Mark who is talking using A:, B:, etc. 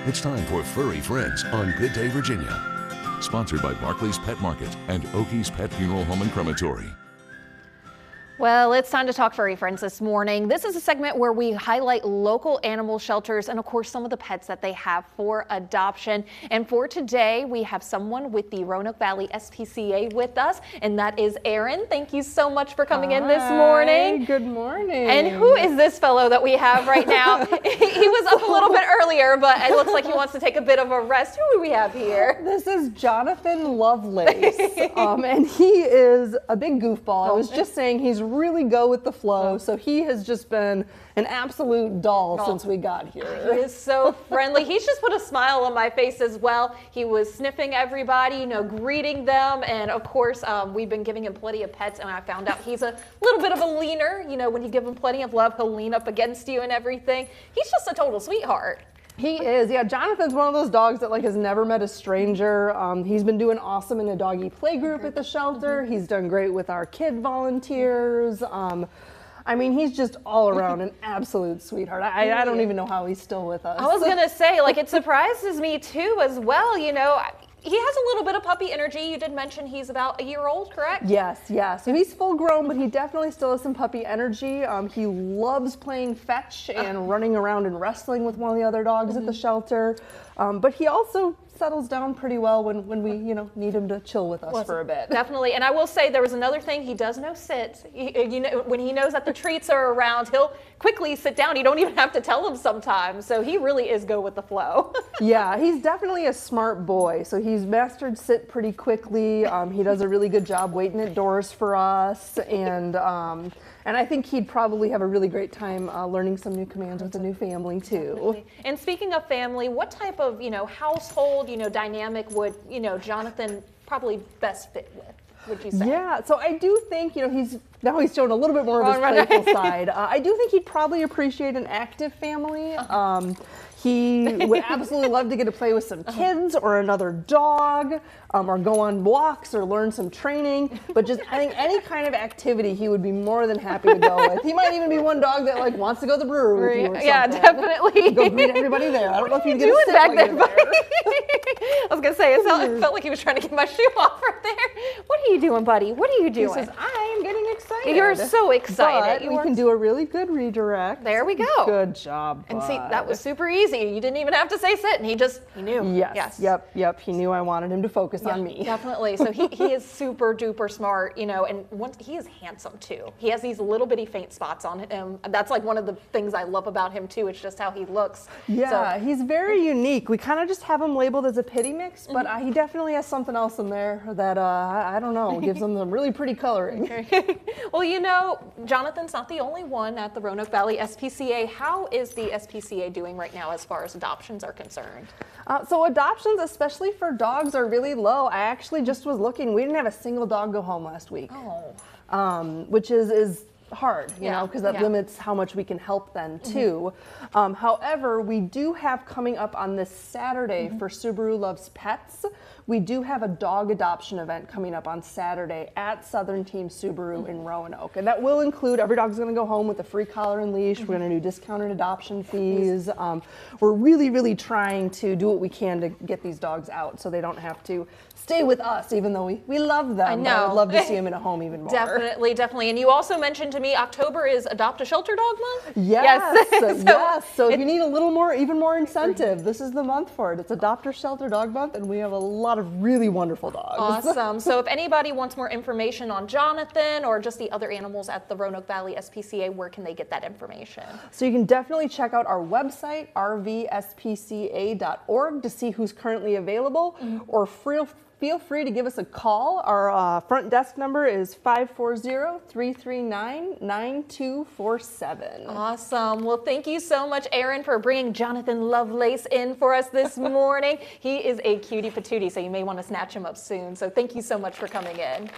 A: It's time for Furry Friends on Good Day, Virginia. Sponsored by Barclays Pet Market and Oakey's Pet Funeral Home and Crematory.
B: Well, it's time to talk furry friends this morning. This is a segment where we highlight local animal shelters and, of course, some of the pets that they have for adoption. And for today, we have someone with the Roanoke Valley SPCA with us, and that is Aaron. Thank you so much for coming in this morning.
C: Good morning.
B: And who is this fellow that we have right now? He was up a little bit earlier, but it looks like he wants to take a bit of a rest. Who do we have here?
C: This is Jonathan Lovelace, and he is a big goofball. I was just saying he's really go with the flow, so he has just been an absolute doll since we got here.
B: He is so friendly. He's just put a smile on my face as well. He was sniffing everybody, greeting them, and of course, we've been giving him plenty of pets, and I found out he's a little bit of a leaner. When you give him plenty of love, he'll lean up against you and everything. He's just a total sweetheart.
C: He is, yeah. Jonathan's one of those dogs that has never met a stranger. He's been doing awesome in a doggy play group at the shelter. He's done great with our kid volunteers. I mean, he's just all around an absolute sweetheart. I don't even know how he's still with us.
B: I was gonna say, it surprises me too as well. He has a little bit of puppy energy. You did mention he's about a year old, correct?
C: Yes. So he's full grown, but he definitely still has some puppy energy. He loves playing fetch and running around and wrestling with one of the other dogs at the shelter. But he also settles down pretty well when we need him to chill with us for a bit.
B: Definitely. And I will say there was another thing. He does know sit. When he knows that the treats are around, he'll quickly sit down. You don't even have to tell him sometimes. So he really is go with the flow.
C: Yeah, he's definitely a smart boy. So he's mastered sit pretty quickly. He does a really good job waiting at doors for us. And I think he'd probably have a really great time learning some new commands with the new family too.
B: Definitely. And speaking of family, what type of household dynamic would Jonathan probably best fit with? Would you say?
C: Yeah, so I do think he's shown a little bit more of his playful side. I do think he'd probably appreciate an active family. He would absolutely love to get to play with some kids or another dog, or go on walks or learn some training. But I think any kind of activity he would be more than happy to go with. He might even be one dog that wants to go to the brewery with you or something.
B: Yeah, definitely.
C: Go greet everybody there. I don't know if you'd get
B: doing
C: a sit
B: back
C: while
B: there,
C: you're there.
B: I was gonna say it felt like he was trying to get my shoe off right there. What are you doing, buddy? What are you doing?
C: He says, I am getting excited.
B: You're so excited.
C: But we can do a really good redirect.
B: There we go.
C: Good job, bud.
B: And see, that was super easy. You didn't even have to say sit, and he knew.
C: Yes. Yep. He knew I wanted him to focus on me.
B: Definitely. So he is super duper smart, and he is handsome too. He has these little bitty faint spots on him. That's one of the things I love about him too. It's just how he looks.
C: Yeah, he's very unique. We kind of just have him labeled as a pity mix, but he definitely has something else in there that I don't know, gives him some really pretty coloring.
B: Well, Jonathan's not the only one at the Roanoke Valley SPCA. How is the SPCA doing right now as far as adoptions are concerned?
C: So adoptions, especially for dogs, are really low. I actually just was looking. We didn't have a single dog go home last week, which is hard, because that limits how much we can help then too. However, we do have coming up on this Saturday for Subaru Loves Pets. We do have a dog adoption event coming up on Saturday at Southern Team Subaru in Roanoke. And that will include, every dog's going to go home with a free collar and leash. We're going to do discounted adoption fees. We're really, really trying to do what we can to get these dogs out so they don't have to stay with us, even though we love them.
B: I know.
C: I would love to see them in a home even more.
B: Definitely. And you also mentioned to me October is Adopt a Shelter Dog Month?
C: Yes. Yes. So if you need even more incentive, this is the month for it. It's Adopt a Shelter Dog Month, and we have a lot of really wonderful dogs.
B: Awesome. So if anybody wants more information on Jonathan or just the other animals at the Roanoke Valley SPCA, where can they get that information?
C: So you can definitely check out our website, rvspca.org, to see who's currently available, or feel free to give us a call. Our front desk number is 540-339-9247.
B: Awesome. Well, thank you so much, Aaron, for bringing Jonathan Lovelace in for us this morning. He is a cutie patootie, so you may want to snatch him up soon. So thank you so much for coming in.